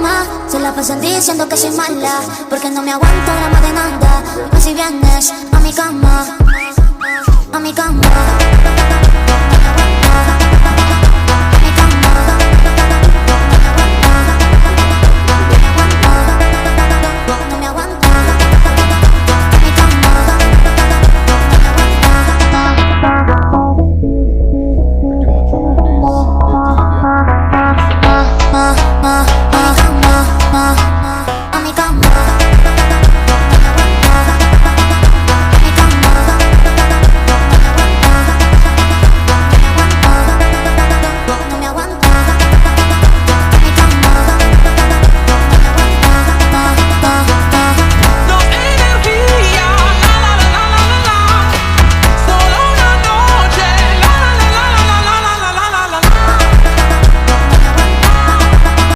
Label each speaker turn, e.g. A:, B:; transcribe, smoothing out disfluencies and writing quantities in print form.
A: cama se la pasan diciendo que soy mala, porque no me aguanto drama de nada. Más si vienes a mi cama, a mi cama.